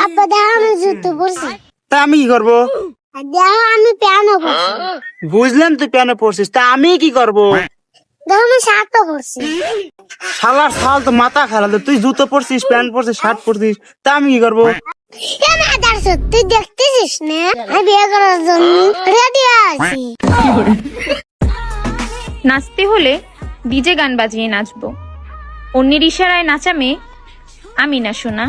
আব্বা দেখো আমি জুতো পরছি। তা আমি কি করবো? দেখো আমি পিয়ানো পরছি। বুঝলাম তুই পিয়ানো পড়ছিস, তা আমি কি করবো? দেখো আমি শার্টও পরছি। শালার শাল তো মাথা খারাপ, তুই জুতো পরছিস, প্যান্ট পরছিস, শার্ট পরছিস, তা আমি কি করবো? তুই দেখতেছিস না আমি বিয়ে করার জন্য রেডি আছি। নাচতে হলে ডিজে গান বাজিয়ে নাচবো, অন্যের ইশারায় নাচা মেয়ে আমি না শোনা।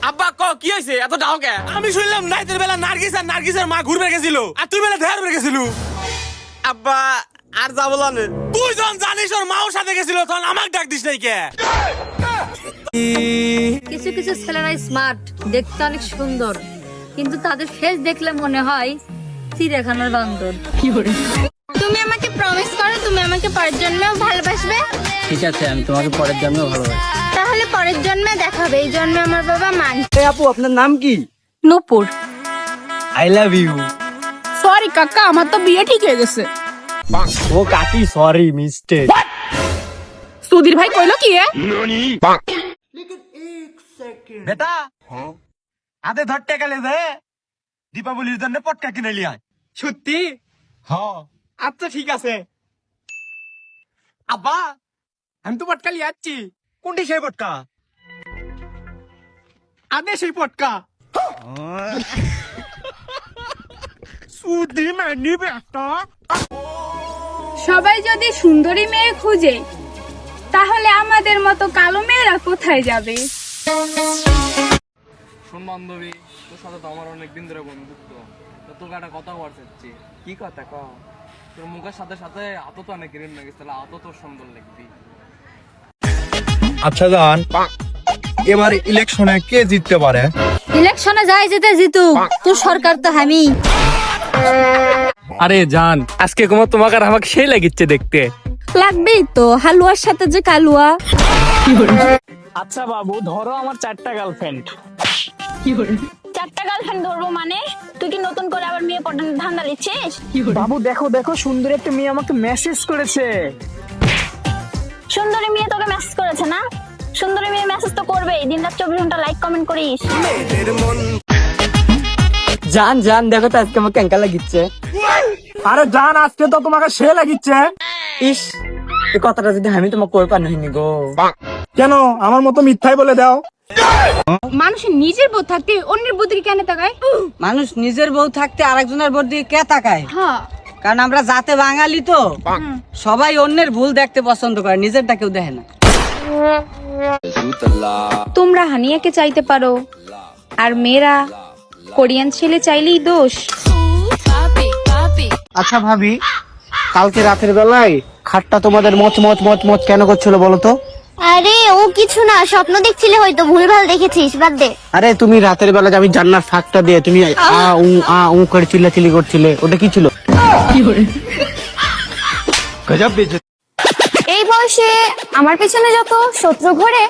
আব্বা কি হয়েছে এত ডাও কে? আমি শুনলাম নাইতের বেলা নার্গিসের মা ঘুরবে গেছিল, আর তুই বেলা ধ্যার গেছিল। আব্বা আর যা বলান, তুই যখন জানিস ওর মাও সাথে গেছিল তখন আমাকে ডাক দিস নাই কে? কিছু কিছু ছেলেরা স্মার্ট, দেখতে অনেক সুন্দর, কিন্তু তাদের ফেস দেখলে মনে হয় চিড়িয়াখানার বান্দর। তুমি আমাকে প্রমিস করো তুমি আমাকে পরের জন্মেও ভালোবাসবে। ঠিক আছে, আমি তোমাকে পরের জন্মেও ভালোবাসি। তাহলে পরের জন্মে দেখাবে, এই জন্মে আমার বাবা মান। আপু, আপনার নাম কি? Nupur. I love you. Sorry কাকা, আমার তো বিয়ে ঠিক হয়ে গেছে। ও কাকি, সরি মিস্টেক। সুধীর ভাই কইলো কি? বেটা আদে ধরতে গেলে যে দীপাবলির জন্য পটকা কিনে লিয়া। সত্যি? হ্যাঁ। আচ্ছা ঠিক আছে। আব্বা আমি তো পটকা লিয়ে যাচ্ছি। কোনটি সেই পটকা? আদে সেই পটকা। সুধি মানি বেটা। সবাই যদি সুন্দরী মেয়ে খুঁজে, তাহলে আমাদের মতো কালো মেয়েরা কোথায় যাবে? শোন বান্ধবী, তোর সাথে তো আমার অনেকদিন ধরে বন্ধুত্ব, তো তোকে একটা কথা বলতে চাচ্ছি। কি কথা ক? তোর মুখের সাথে সাথে আতো তো অনেক গ্রিন লাগে, তাহলে আতো তোর সুন্দর লাগবি। আচ্ছা জান, এবার ইলেকশনে কে জিততে পারে? ইলেকশনে যাই যেতে জিতু, তোর সরকার তো আমি। আরে জান, আজকে তোমাকে আর আমাকে সেই লাগিচ্ছে দেখতে। লাগবেই তো, হালুয়ার সাথে যে কালুয়া। আচ্ছা বাবু, ধরো আমার 4টা গার্লফ্রেন্ড। 4টা গার্লফ্রেন্ড ধরবো মানে? তুই কি নতুন করে আবার মেয়ে পটানোর ধান্দা নিচ্ছিস? বাবু দেখো দেখো, সুন্দর একটা মেয়ে আমাকে মেসেজ করেছে। সুন্দরী মেয়ে তোকে মেসেজ করেছে না? সুন্দরী মেয়ে মেসেজ তো করবেই, দিনরাত 24 ঘন্টা লাইক কমেন্ট করিস। জান জান, দেখো তো আজকে আমাকে ক্যাঙ্কা লাগিচ্ছে। আরে জান, আজকে তো তোমাকে সে লাগিচ্ছে। ইস, এই কথাটা যদি আমি তোমাকে কই পার নহিনি গো। কেন আমার মতো মিথ্যাই বলে দাও? মানুষের নিজের বউ থাকতে অন্যের বউ দিকে কেন তাকায়? মানুষ নিজের বউ থাকতে আরেকজনের বউ দিকে কে তাকায়? হ্যাঁ, কারণ আমরা জাতে বাঙালি তো, সবাই অন্যের ভুল দেখতে পছন্দ করে, নিজেরটা কেউ দেখে না। তোমরা হানিয়াকে চাইতে পারো, আর মেয়েরা কোরিয়ান ছেলে চাইলেই দোষ। আচ্ছা ভাবি, কালকে রাতের বেলায় খাটটা তোমাদের মচ মচ মচ মচ কেন করছিল বলো তো? আরে ও কিছু না, স্বপ্ন দেখছিলে হয়তো, ভুলভাল দেখেছিস, বাদ দে। আরে তুমি রাতের বেলা যে আমি জান্নার ফাঁকটা দিয়ে তুমি আ উ করে চিল্লাচিল্লি করছিলে, ওটা কি ছিল? গজব বেজে। এই বয়সে আমার পিছনে যত শত্রু ঘোরে,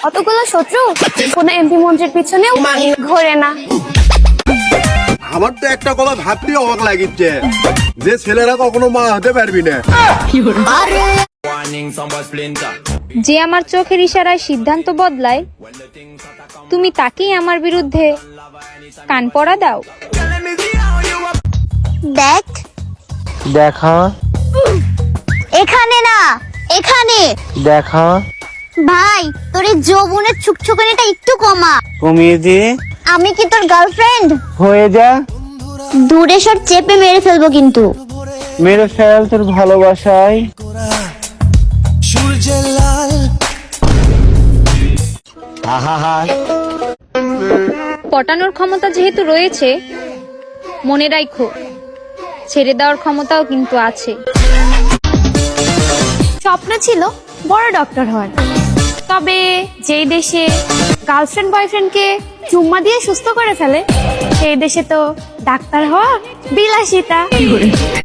অতগুলো শত্রু কোন এমপি মন্ত্রীর পিছনেও ঘোরে না। আমার তো একটা কথা ভাবতে অবাক লাগিচ্ছে, যে ছেলেরা কখনো মা হতে পারবি না। যে আমার চোখের ইশারায় সিদ্ধান্ত বদলায়, তুমি তাকেই আমার বিরুদ্ধে কান পড়া দাও। দেখ দেখা এখানে না, এখানে দেখা ভাই, তোর এই যৌবনের ছুকছুকানিটা একটু কমা। কমিয়ে দিয়ে আমি কি তোর গার্লফ্রেন্ড? হয়ে যা, দূরে সর, চেপে মেরে ফেলবো কিন্তু। মেরে ফেল তোর ভালোবাসায়। পটানোর ক্ষমতা যেহেতু রয়েছে, মনে রাখো ছেড়ে দেওয়ার ক্ষমতাও কিন্তু আছে। স্বপ্ন ছিল বড় ডক্টর হওয়ার, তবে যেই দেশে গার্লফ্রেন্ড বয়ফ্রেন্ডকে চুম্মা দিয়ে সুস্থ করে ফেলে, সেই দেশে তো ডাক্তার হওয়া বিলাসিতা।